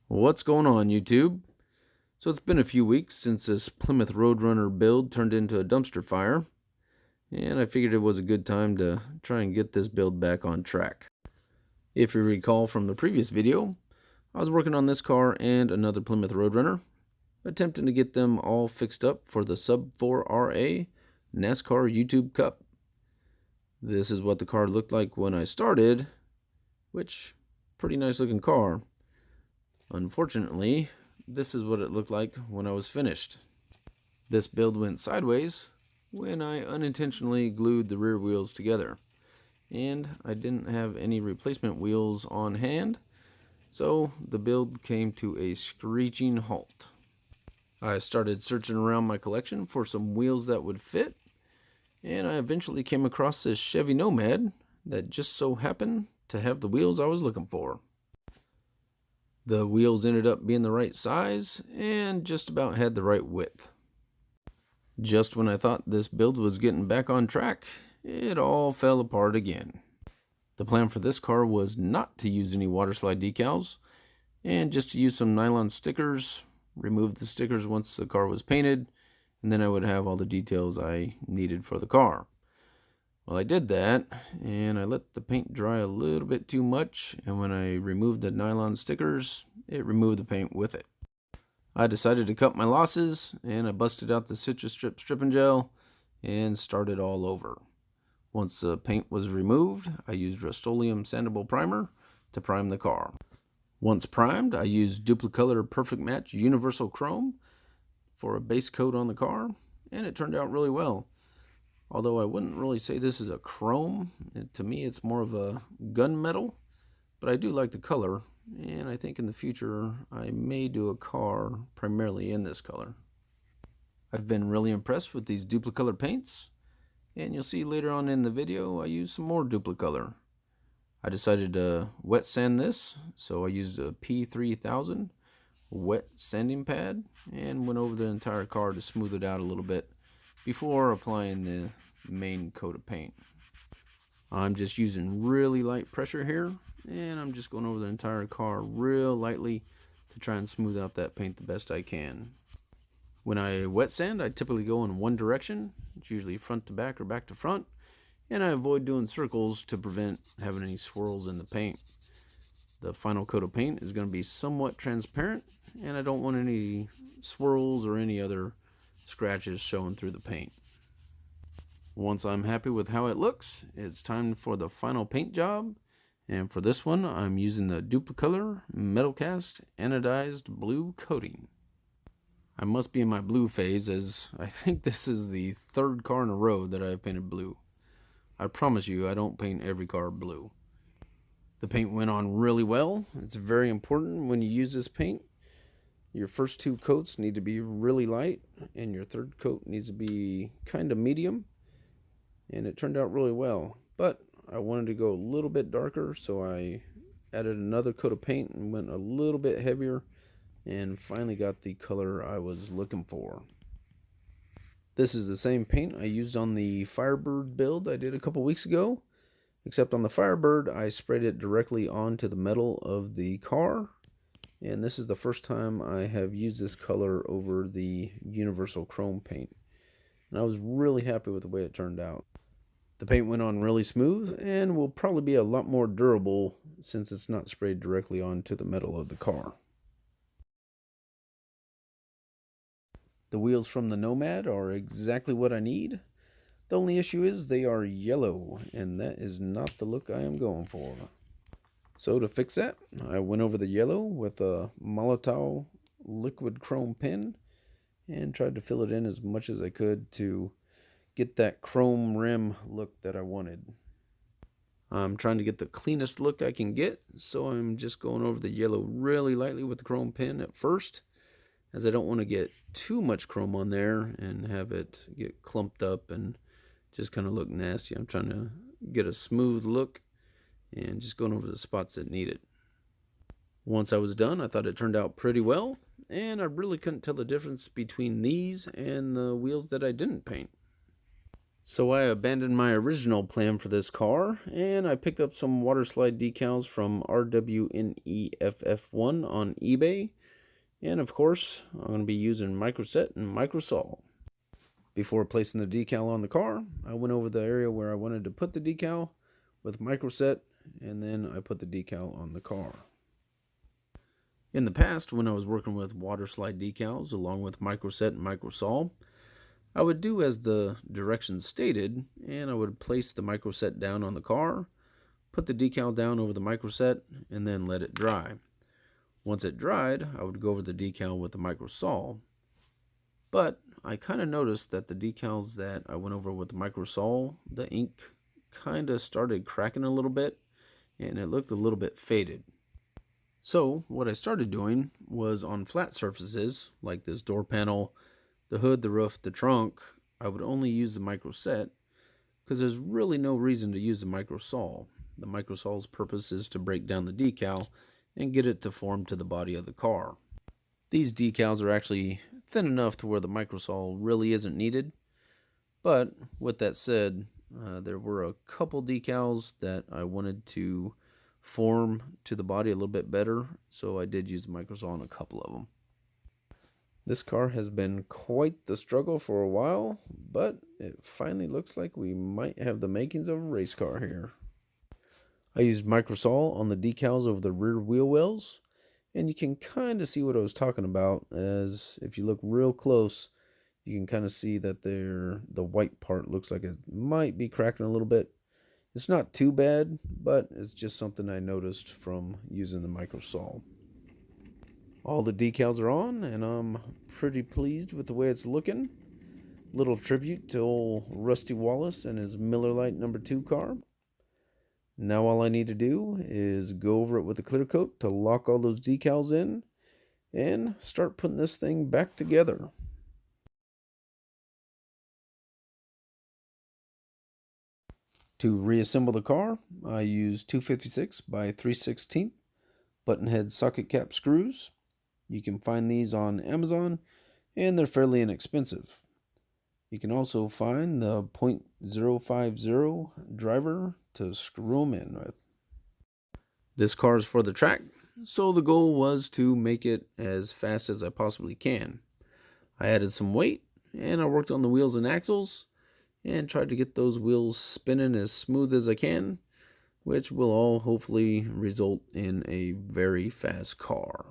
What's going on, YouTube? So it's been a few weeks since this Plymouth Roadrunner build turned into a dumpster fire, and I figured it was a good time to try and get this build back on track. If you recall from the previous video, I was working on this car and another Plymouth Roadrunner, attempting to get them all fixed up for the Sub 4RA Nascar YouTube Cup. This is what the car looked like when I started, which, pretty nice looking car. Unfortunately, this is what it looked like when I was finished. This build went sideways when I unintentionally glued the rear wheels together, and I didn't have any replacement wheels on hand, so the build came to a screeching halt. I started searching around my collection for some wheels that would fit, and I eventually came across this Chevy Nomad that just so happened to have the wheels I was looking for. The wheels ended up being the right size and just about had the right width. Just when I thought this build was getting back on track, it all fell apart again. The plan for this car was not to use any water slide decals and just to use some nylon stickers, remove the stickers once the car was painted, and then I would have all the details I needed for the car. Well, I did that, and I let the paint dry a little bit too much, and when I removed the nylon stickers, it removed the paint with it. I decided to cut my losses, and I busted out the citrus strip stripping gel and started all over. Once the paint was removed, I used Rust-Oleum sandable primer to prime the car. Once primed, I used Duplicolor Perfect Match Universal Chrome for a base coat on the car, and it turned out really well. Although I wouldn't really say this is a chrome, to me it's more of a gunmetal, but I do like the color, and I think in the future I may do a car primarily in this color. I've been really impressed with these Duplicolor paints, and you'll see later on in the video I use some more Duplicolor. I decided to wet sand this, so I used a P3000 wet sanding pad and went over the entire car to smooth it out a little bit before applying the main coat of paint. I'm just using really light pressure here, and I'm just going over the entire car real lightly to try and smooth out that paint the best I can. When I wet sand, I typically go in one direction. It's usually front to back or back to front, and I avoid doing circles to prevent having any swirls in the paint. The final coat of paint is going to be somewhat transparent, and I don't want any swirls or any other scratches showing through the paint. Once I'm happy with how it looks, it's time for the final paint job, and for this one I'm using the Duplicolor Metalcast Anodized Blue Coating. I must be in my blue phase, as I think this is the third car in a row that I've painted blue. I promise you I don't paint every car blue. The paint went on really well. It's very important when you use this paint. Your first two coats need to be really light, and your third coat needs to be kind of medium, and it turned out really well. But I wanted to go a little bit darker, so I added another coat of paint and went a little bit heavier, and finally got the color I was looking for. This is the same paint I used on the Firebird build I did a couple weeks ago, except on the Firebird I sprayed it directly onto the metal of the car. And this is the first time I have used this color over the Universal Chrome paint. And I was really happy with the way it turned out. The paint went on really smooth and will probably be a lot more durable since it's not sprayed directly onto the metal of the car. The wheels from the Nomad are exactly what I need. The only issue is they are yellow, and that is not the look I am going for. So to fix that, I went over the yellow with a Molotov liquid chrome pen and tried to fill it in as much as I could to get that chrome rim look that I wanted. I'm trying to get the cleanest look I can get, so I'm just going over the yellow really lightly with the chrome pen at first, as I don't want to get too much chrome on there and have it get clumped up and just kind of look nasty. I'm trying to get a smooth look and just going over the spots that need it. Once I was done, I thought it turned out pretty well, and I really couldn't tell the difference between these and the wheels that I didn't paint. So I abandoned my original plan for this car, and I picked up some water slide decals from RWNEFF1 on eBay. And of course, I'm going to be using microset and microsol. Before placing the decal on the car, I went over the area where I wanted to put the decal with microset, and then I put the decal on the car. In the past, when I was working with water slide decals along with microset and microsol, I would do as the directions stated, and I would place the microset down on the car, put the decal down over the microset, and then let it dry. Once it dried, I would go over the decal with the microsol. But I kind of noticed that the decals that I went over with the microsol, the ink kind of started cracking a little bit, and it looked a little bit faded. So what I started doing was on flat surfaces, like this door panel, the hood, the roof, the trunk, I would only use the microset because there's really no reason to use the microsol. The microsol's purpose is to break down the decal and get it to form to the body of the car. These decals are actually thin enough to where the microsol really isn't needed. But with that said, there were a couple decals that I wanted to form to the body a little bit better, so I did use the microsol on a couple of them. This car has been quite the struggle for a while, but it finally looks like we might have the makings of a race car here. I used microsol on the decals over the rear wheel wells, and you can kind of see what I was talking about, as if you look real close, you can kind of see that the white part looks like it might be cracking a little bit. It's not too bad, but it's just something I noticed from using the microsol. All the decals are on, and I'm pretty pleased with the way it's looking. Little tribute to old Rusty Wallace and his Miller Lite No. 2 car. Now all I need to do is go over it with a clear coat to lock all those decals in and start putting this thing back together. To reassemble the car, I use 256 by 3/16 button head socket cap screws. You can find these on Amazon, and they're fairly inexpensive. You can also find the .050 driver to screw them in with. This car is for the track, so the goal was to make it as fast as I possibly can. I added some weight, and I worked on the wheels and axles, and tried to get those wheels spinning as smooth as I can, which will all hopefully result in a very fast car.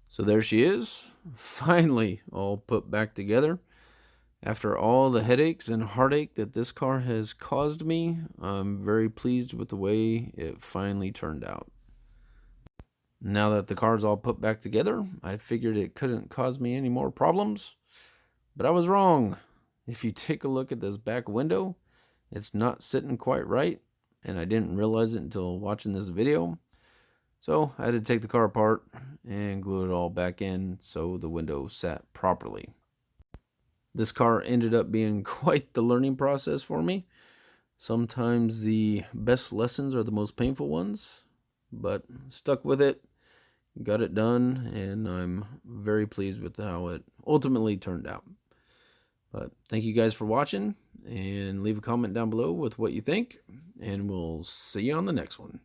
So there she is, finally all put back together. After all the headaches and heartache that this car has caused me, I'm very pleased with the way it finally turned out. Now that the car's all put back together, I figured it couldn't cause me any more problems, but I was wrong. If you take a look at this back window, it's not sitting quite right, and I didn't realize it until watching this video. So I had to take the car apart and glue it all back in so the window sat properly. This car ended up being quite the learning process for me. Sometimes the best lessons are the most painful ones, but stuck with it, got it done, and I'm very pleased with how it ultimately turned out. But thank you guys for watching, and leave a comment down below with what you think, and we'll see you on the next one.